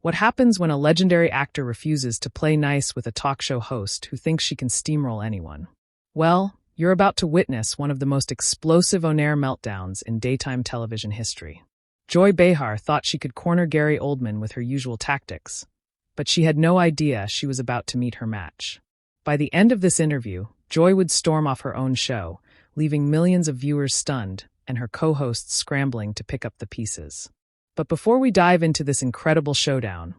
What happens when a legendary actor refuses to play nice with a talk show host who thinks she can steamroll anyone? Well, you're about to witness one of the most explosive on-air meltdowns in daytime television history. Joy Behar thought she could corner Gary Oldman with her usual tactics, but she had no idea she was about to meet her match. By the end of this interview, Joy would storm off her own show, leaving millions of viewers stunned and her co-hosts scrambling to pick up the pieces. But before we dive into this incredible showdown,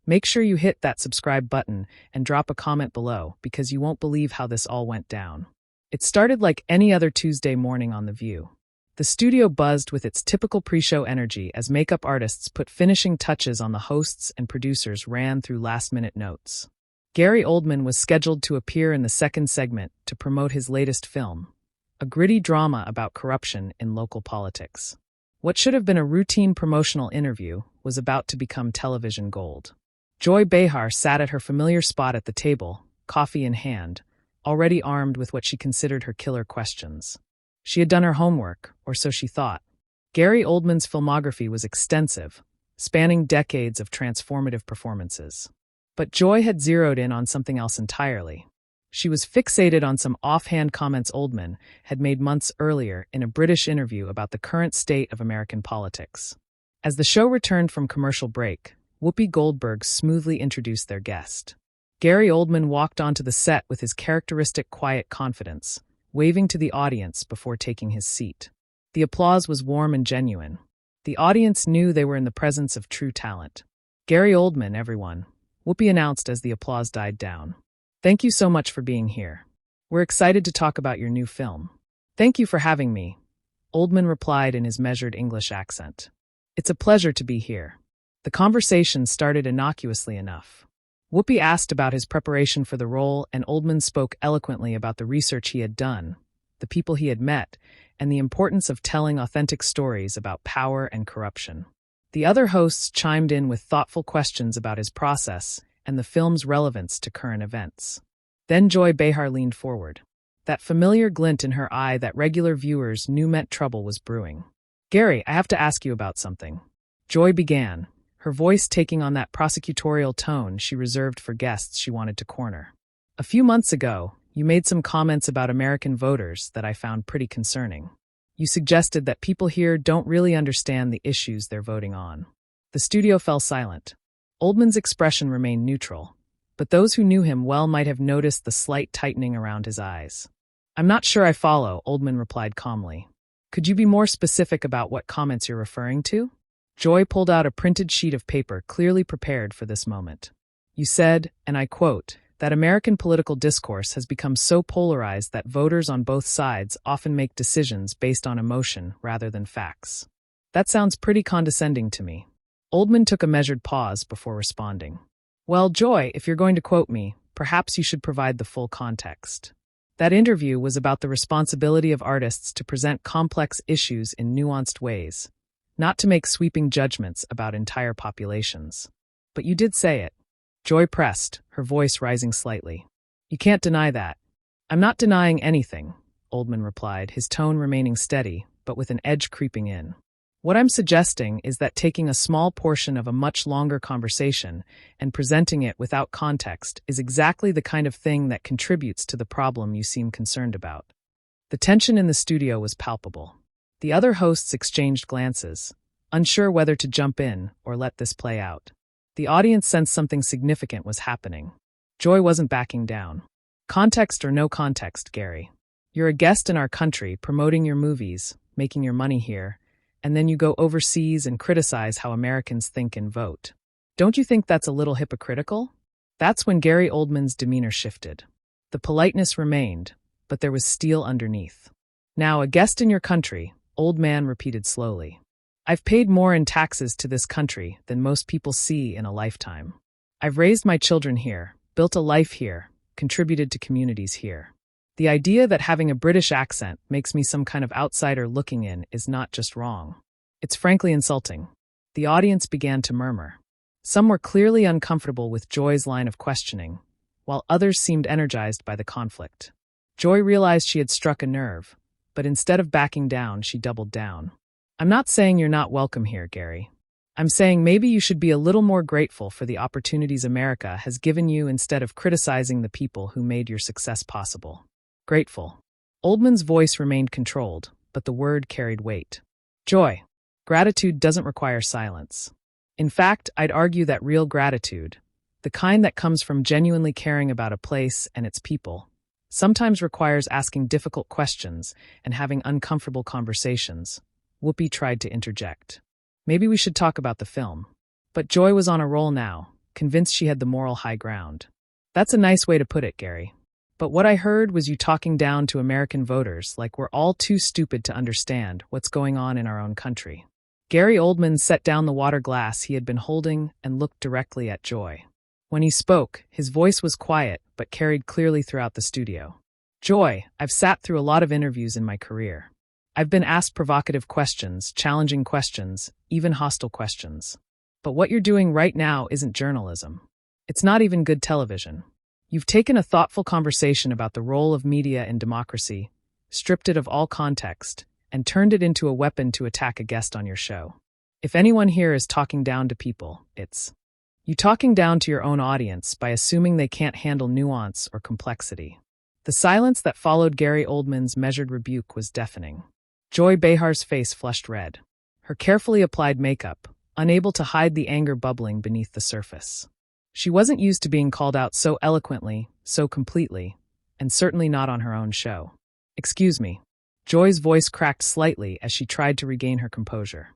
make sure you hit that subscribe button and drop a comment below because you won't believe how this all went down. It started like any other Tuesday morning on The View. The studio buzzed with its typical pre-show energy as makeup artists put finishing touches on the hosts and producers ran through last-minute notes. Gary Oldman was scheduled to appear in the second segment to promote his latest film, a gritty drama about corruption in local politics. What should have been a routine promotional interview was about to become television gold. Joy Behar sat at her familiar spot at the table, coffee in hand, already armed with what she considered her killer questions. She had done her homework, or so she thought. Gary Oldman's filmography was extensive, spanning decades of transformative performances. But Joy had zeroed in on something else entirely. She was fixated on some offhand comments Oldman had made months earlier in a British interview about the current state of American politics. As the show returned from commercial break, Whoopi Goldberg smoothly introduced their guest. Gary Oldman walked onto the set with his characteristic quiet confidence, waving to the audience before taking his seat. The applause was warm and genuine. The audience knew they were in the presence of true talent. "Gary Oldman, everyone," Whoopi announced as the applause died down. "Thank you so much for being here. We're excited to talk about your new film." "Thank you for having me," Oldman replied in his measured English accent. "It's a pleasure to be here." The conversation started innocuously enough. Whoopi asked about his preparation for the role, and Oldman spoke eloquently about the research he had done, the people he had met, and the importance of telling authentic stories about power and corruption. The other hosts chimed in with thoughtful questions about his process and the film's relevance to current events. Then Joy Behar leaned forward. That familiar glint in her eye that regular viewers knew meant trouble was brewing. "Gary, I have to ask you about something." Joy began, her voice taking on that prosecutorial tone she reserved for guests she wanted to corner. "A few months ago, you made some comments about American voters that I found pretty concerning. You suggested that people here don't really understand the issues they're voting on." The studio fell silent. Oldman's expression remained neutral, but those who knew him well might have noticed the slight tightening around his eyes. "I'm not sure I follow," Oldman replied calmly. "Could you be more specific about what comments you're referring to?" Joy pulled out a printed sheet of paper clearly prepared for this moment. "You said, and I quote, that American political discourse has become so polarized that voters on both sides often make decisions based on emotion rather than facts. That sounds pretty condescending to me." Oldman took a measured pause before responding. "Well, Joy, if you're going to quote me, perhaps you should provide the full context. That interview was about the responsibility of artists to present complex issues in nuanced ways, not to make sweeping judgments about entire populations. But you did say it." Joy pressed, her voice rising slightly. "You can't deny that." "I'm not denying anything," Oldman replied, his tone remaining steady, but with an edge creeping in. "What I'm suggesting is that taking a small portion of a much longer conversation and presenting it without context is exactly the kind of thing that contributes to the problem you seem concerned about." The tension in the studio was palpable. The other hosts exchanged glances, unsure whether to jump in or let this play out. The audience sensed something significant was happening. Joy wasn't backing down. "Context or no context, Gary. You're a guest in our country, promoting your movies, making your money here, and then you go overseas and criticize how Americans think and vote. Don't you think that's a little hypocritical?" That's when Gary Oldman's demeanor shifted. The politeness remained, but there was steel underneath. "Now, a guest in your country," Old Man repeated slowly. "I've paid more in taxes to this country than most people see in a lifetime. I've raised my children here, built a life here, contributed to communities here. The idea that having a British accent makes me some kind of outsider looking in is not just wrong. It's frankly insulting." The audience began to murmur. Some were clearly uncomfortable with Joy's line of questioning, while others seemed energized by the conflict. Joy realized she had struck a nerve, but instead of backing down, she doubled down. "I'm not saying you're not welcome here, Gary. I'm saying maybe you should be a little more grateful for the opportunities America has given you instead of criticizing the people who made your success possible. Grateful. Oldman's voice remained controlled, but the word carried weight. Joy. Gratitude doesn't require silence. In fact, I'd argue that real gratitude, the kind that comes from genuinely caring about a place and its people, sometimes requires asking difficult questions and having uncomfortable conversations. Whoopi tried to interject. Maybe we should talk about the film. But Joy was on a roll now, convinced she had the moral high ground. That's a nice way to put it, Gary. But what I heard was you talking down to American voters like we're all too stupid to understand what's going on in our own country. Gary Oldman set down the water glass he had been holding and looked directly at Joy. When he spoke, his voice was quiet but carried clearly throughout the studio. Joy, I've sat through a lot of interviews in my career. I've been asked provocative questions, challenging questions, even hostile questions. But what you're doing right now isn't journalism. It's not even good television. You've taken a thoughtful conversation about the role of media in democracy, stripped it of all context, and turned it into a weapon to attack a guest on your show. If anyone here is talking down to people, it's you talking down to your own audience by assuming they can't handle nuance or complexity. The silence that followed Gary Oldman's measured rebuke was deafening. Joy Behar's face flushed red. Her carefully applied makeup, unable to hide the anger bubbling beneath the surface. She wasn't used to being called out so eloquently, so completely, and certainly not on her own show. Excuse me. Joy's voice cracked slightly as she tried to regain her composure.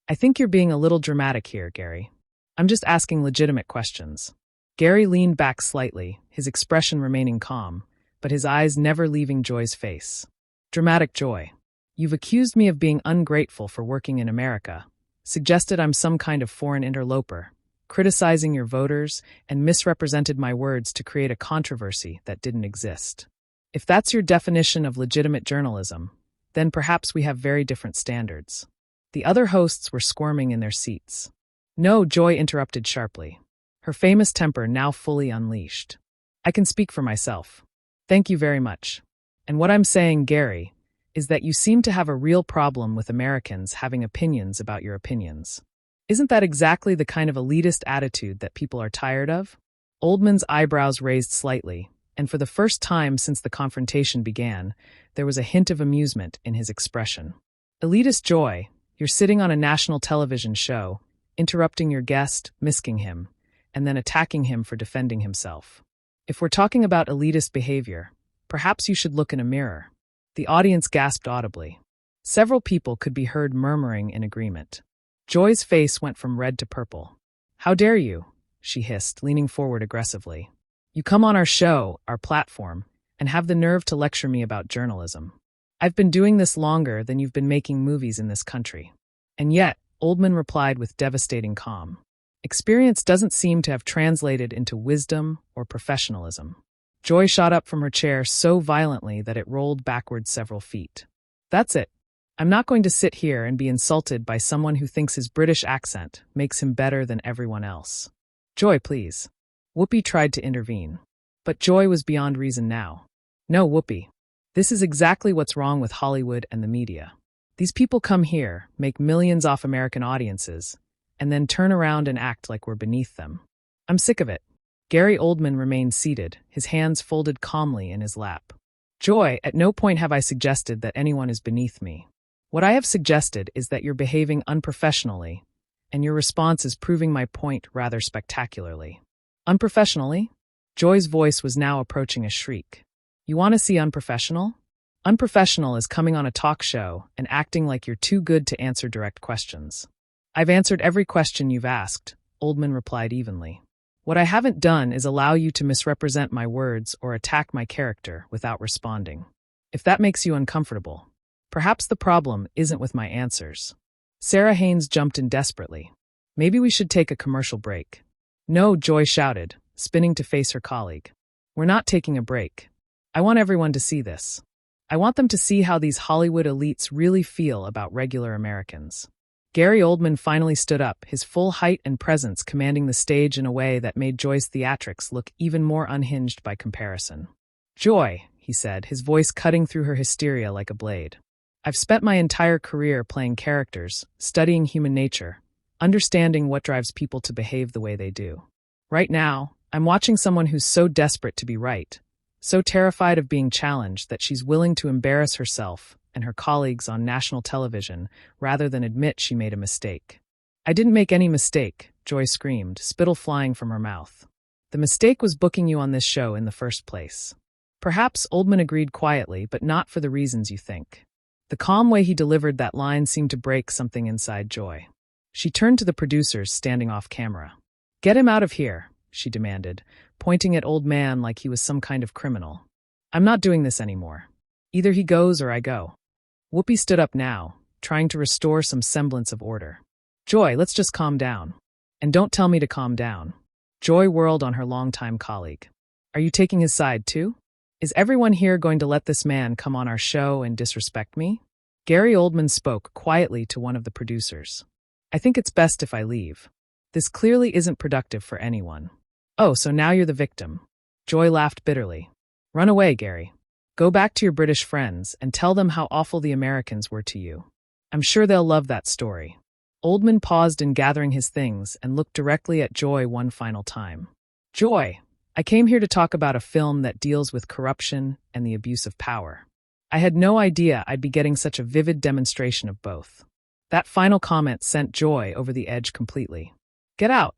I think you're being a little dramatic here, Gary. I'm just asking legitimate questions. Gary leaned back slightly, his expression remaining calm, but his eyes never leaving Joy's face. Dramatic Joy. You've accused me of being ungrateful for working in America, suggested I'm some kind of foreign interloper, criticizing your voters, and misrepresented my words to create a controversy that didn't exist. If that's your definition of legitimate journalism, then perhaps we have very different standards. The other hosts were squirming in their seats. No, Joy interrupted sharply, her famous temper now fully unleashed. I can speak for myself. Thank you very much. And what I'm saying, Gary, is that you seem to have a real problem with Americans having opinions about your opinions. Isn't that exactly the kind of elitist attitude that people are tired of? Oldman's eyebrows raised slightly, and for the first time since the confrontation began, there was a hint of amusement in his expression. Elitist Joy, you're sitting on a national television show, interrupting your guest, misking him, and then attacking him for defending himself. If we're talking about elitist behavior, perhaps you should look in a mirror. The audience gasped audibly. Several people could be heard murmuring in agreement. Joy's face went from red to purple. How dare you? She hissed, leaning forward aggressively. You come on our show, our platform, and have the nerve to lecture me about journalism. I've been doing this longer than you've been making movies in this country. And yet, Oldman replied with devastating calm. Experience doesn't seem to have translated into wisdom or professionalism. Joy shot up from her chair so violently that it rolled backward several feet. That's it. I'm not going to sit here and be insulted by someone who thinks his British accent makes him better than everyone else. Joy, please. Whoopi tried to intervene. But Joy was beyond reason now. No, Whoopi. This is exactly what's wrong with Hollywood and the media. These people come here, make millions off American audiences, and then turn around and act like we're beneath them. I'm sick of it. Gary Oldman remained seated, his hands folded calmly in his lap. Joy, at no point have I suggested that anyone is beneath me. What I have suggested is that you're behaving unprofessionally, and your response is proving my point rather spectacularly. Unprofessionally? Joy's voice was now approaching a shriek. You want to see unprofessional? Unprofessional is coming on a talk show and acting like you're too good to answer direct questions. I've answered every question you've asked, Oldman replied evenly. What I haven't done is allow you to misrepresent my words or attack my character without responding. If that makes you uncomfortable, perhaps the problem isn't with my answers. Sarah Haynes jumped in desperately. Maybe we should take a commercial break. No, Joy shouted, spinning to face her colleague. We're not taking a break. I want everyone to see this. I want them to see how these Hollywood elites really feel about regular Americans. Gary Oldman finally stood up, his full height and presence commanding the stage in a way that made Joy's theatrics look even more unhinged by comparison. Joy, he said, his voice cutting through her hysteria like a blade. I've spent my entire career playing characters, studying human nature, understanding what drives people to behave the way they do. Right now, I'm watching someone who's so desperate to be right, so terrified of being challenged that she's willing to embarrass herself and her colleagues on national television rather than admit she made a mistake. I didn't make any mistake, Joy screamed, spittle flying from her mouth. The mistake was booking you on this show in the first place. Perhaps Oldman agreed quietly, but not for the reasons you think. The calm way he delivered that line seemed to break something inside Joy. She turned to the producers standing off camera. "Get him out of here," she demanded, pointing at Old Man like he was some kind of criminal. "I'm not doing this anymore. Either he goes or I go." Whoopi stood up now, trying to restore some semblance of order. "Joy, let's just calm down. And don't tell me to calm down." Joy whirled on her longtime colleague. "Are you taking his side too? Is everyone here going to let this man come on our show and disrespect me?" Gary Oldman spoke quietly to one of the producers. "I think it's best if I leave. This clearly isn't productive for anyone." "Oh, so now you're the victim." Joy laughed bitterly. "Run away, Gary. Go back to your British friends and tell them how awful the Americans were to you. I'm sure they'll love that story." Oldman paused in gathering his things and looked directly at Joy one final time. "Joy, I came here to talk about a film that deals with corruption and the abuse of power. I had no idea I'd be getting such a vivid demonstration of both." That final comment sent Joy over the edge completely. "Get out!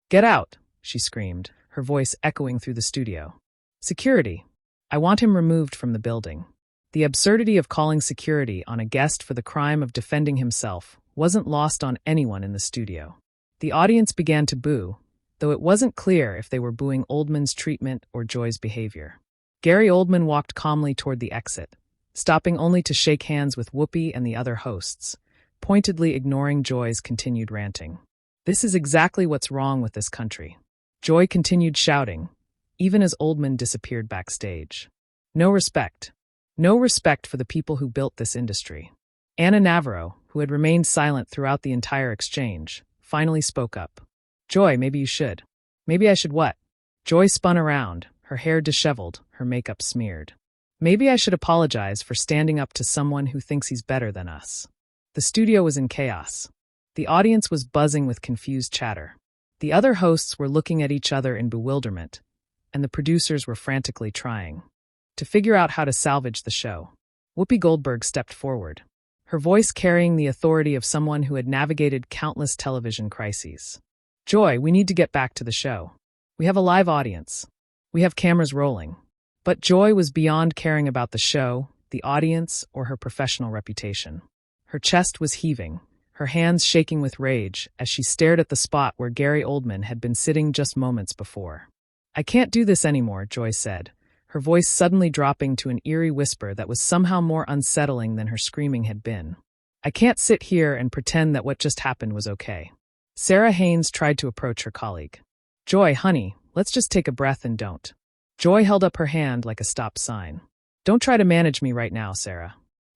Get out!" she screamed, her voice echoing through the studio. "Security! I want him removed from the building." The absurdity of calling security on a guest for the crime of defending himself wasn't lost on anyone in the studio. The audience began to boo, though it wasn't clear if they were booing Oldman's treatment or Joy's behavior. Gary Oldman walked calmly toward the exit, stopping only to shake hands with Whoopi and the other hosts, pointedly ignoring Joy's continued ranting. "This is exactly what's wrong with this country." Joy continued shouting, even as Oldman disappeared backstage. "No respect. No respect for the people who built this industry." Anna Navarro, who had remained silent throughout the entire exchange, finally spoke up. "Joy, maybe you should." "Maybe I should what?" Joy spun around, her hair disheveled, her makeup smeared. "Maybe I should apologize for standing up to someone who thinks he's better than us." The studio was in chaos. The audience was buzzing with confused chatter. The other hosts were looking at each other in bewilderment, and the producers were frantically trying to figure out how to salvage the show. Whoopi Goldberg stepped forward, her voice carrying the authority of someone who had navigated countless television crises. "Joy, we need to get back to the show. We have a live audience. We have cameras rolling." But Joy was beyond caring about the show, the audience, or her professional reputation. Her chest was heaving, her hands shaking with rage as she stared at the spot where Gary Oldman had been sitting just moments before. "I can't do this anymore," Joy said, her voice suddenly dropping to an eerie whisper that was somehow more unsettling than her screaming had been. "I can't sit here and pretend that what just happened was okay." Sarah Haynes tried to approach her colleague. "Joy, honey, let's just take a breath and don't." Joy held up her hand like a stop sign. "Don't try to manage me right now, Sarah.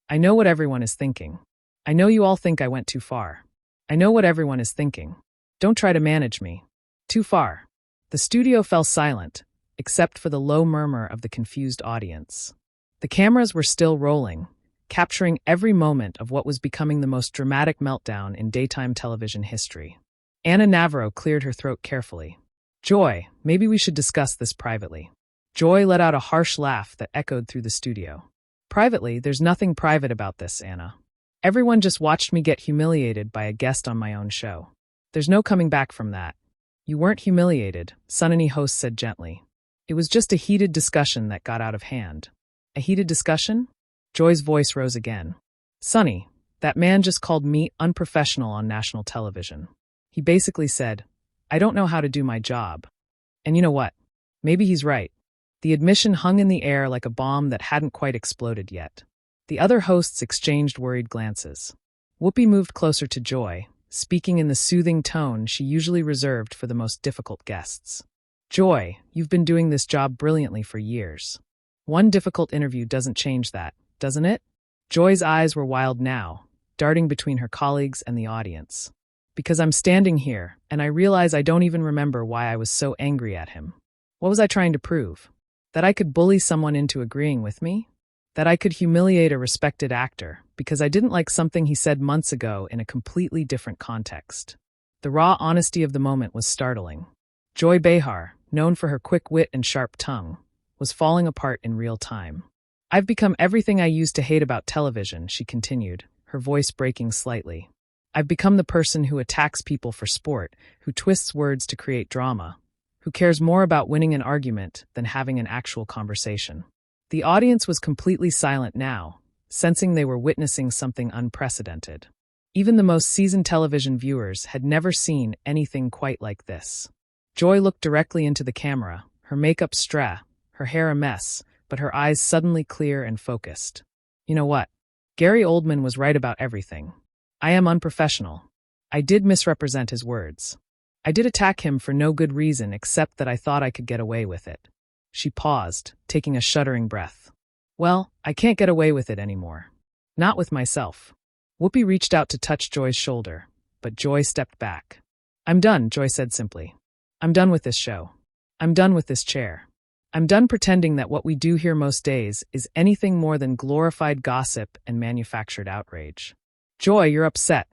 I know what everyone is thinking. I know you all think I went too far. I know what everyone is thinking. Don't try to manage me. Too far." The studio fell silent, except for the low murmur of the confused audience. The cameras were still rolling, capturing every moment of what was becoming the most dramatic meltdown in daytime television history. Anna Navarro cleared her throat carefully. "Joy, maybe we should discuss this privately." Joy let out a harsh laugh that echoed through the studio. "Privately, there's nothing private about this, Anna. Everyone just watched me get humiliated by a guest on my own show. There's no coming back from that." "You weren't humiliated," Sunny host said gently. "It was just a heated discussion that got out of hand." "A heated discussion?" Joy's voice rose again. "Sunny, that man just called me unprofessional on national television. He basically said, 'I don't know how to do my job.' And you know what? Maybe he's right." The admission hung in the air like a bomb that hadn't quite exploded yet. The other hosts exchanged worried glances. Whoopi moved closer to Joy, speaking in the soothing tone she usually reserved for the most difficult guests. "Joy, you've been doing this job brilliantly for years. One difficult interview doesn't change that, doesn't it?" Joy's eyes were wild now, darting between her colleagues and the audience. "Because I'm standing here, and I realize I don't even remember why I was so angry at him. What was I trying to prove? That I could bully someone into agreeing with me? That I could humiliate a respected actor because I didn't like something he said months ago in a completely different context? The raw honesty of the moment was startling. Joy Behar, known for her quick wit and sharp tongue, was falling apart in real time. "I've become everything I used to hate about television," she continued, her voice breaking slightly. "I've become the person who attacks people for sport, who twists words to create drama, who cares more about winning an argument than having an actual conversation." The audience was completely silent now, sensing they were witnessing something unprecedented. Even the most seasoned television viewers had never seen anything quite like this. Joy looked directly into the camera, her makeup her hair a mess, but her eyes suddenly clear and focused. "You know what? Gary Oldman was right about everything. I am unprofessional. I did misrepresent his words. I did attack him for no good reason except that I thought I could get away with it." She paused, taking a shuddering breath. "Well, I can't get away with it anymore. Not with myself." Whoopi reached out to touch Joy's shoulder, but Joy stepped back. "I'm done," Joy said simply. "I'm done with this show. I'm done with this chair. I'm done pretending that what we do here most days is anything more than glorified gossip and manufactured outrage." "Joy, you're upset,"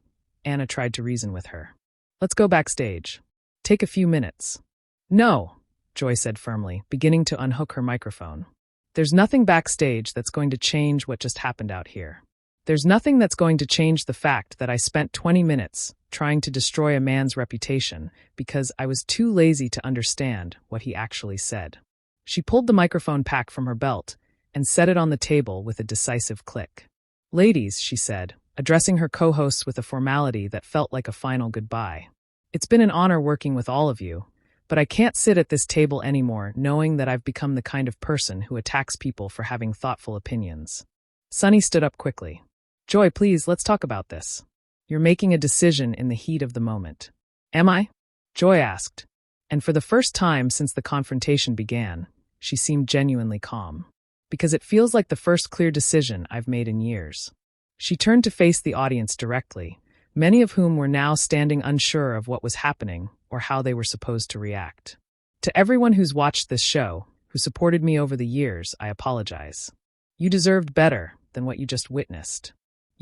Anna tried to reason with her. "Let's go backstage. Take a few minutes." "No," Joy said firmly, beginning to unhook her microphone. "There's nothing backstage that's going to change what just happened out here. There's nothing that's going to change the fact that I spent 20 minutes trying to destroy a man's reputation because I was too lazy to understand what he actually said." She pulled the microphone pack from her belt and set it on the table with a decisive click. "Ladies," she said, addressing her co-hosts with a formality that felt like a final goodbye. "It's been an honor working with all of you, but I can't sit at this table anymore knowing that I've become the kind of person who attacks people for having thoughtful opinions." Sunny stood up quickly. "Joy, please, let's talk about this. You're making a decision in the heat of the moment." "Am I?" Joy asked. And for the first time since the confrontation began, she seemed genuinely calm. "Because it feels like the first clear decision I've made in years." She turned to face the audience directly, many of whom were now standing unsure of what was happening or how they were supposed to react. "To everyone who's watched this show, who supported me over the years, I apologize. You deserved better than what you just witnessed.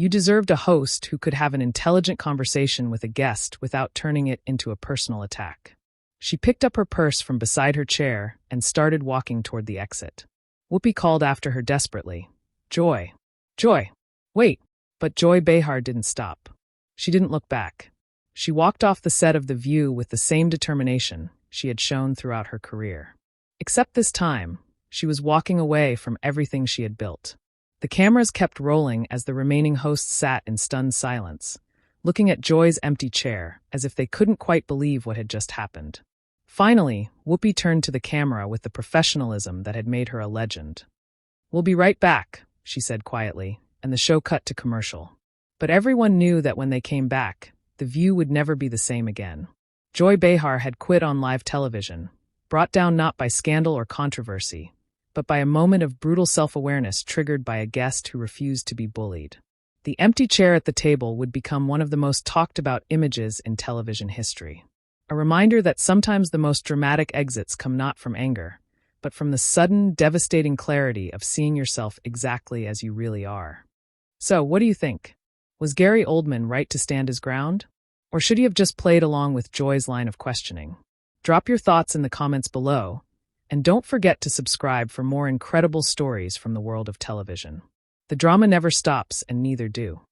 You deserved a host who could have an intelligent conversation with a guest without turning it into a personal attack." She picked up her purse from beside her chair and started walking toward the exit. Whoopi called after her desperately, "Joy! Joy! Wait!" But Joy Behar didn't stop. She didn't look back. She walked off the set of The View with the same determination she had shown throughout her career. Except this time, she was walking away from everything she had built. The cameras kept rolling as the remaining hosts sat in stunned silence, looking at Joy's empty chair as if they couldn't quite believe what had just happened. Finally, Whoopi turned to the camera with the professionalism that had made her a legend. "We'll be right back," she said quietly, and the show cut to commercial. But everyone knew that when they came back, The View would never be the same again. Joy Behar had quit on live television, brought down not by scandal or controversy, but by a moment of brutal self-awareness triggered by a guest who refused to be bullied. The empty chair at the table would become one of the most talked-about images in television history. A reminder that sometimes the most dramatic exits come not from anger, but from the sudden, devastating clarity of seeing yourself exactly as you really are. So, what do you think? Was Gary Oldman right to stand his ground? Or should he have just played along with Joy's line of questioning? Drop your thoughts in the comments below, and don't forget to subscribe for more incredible stories from the world of television. The drama never stops, and neither do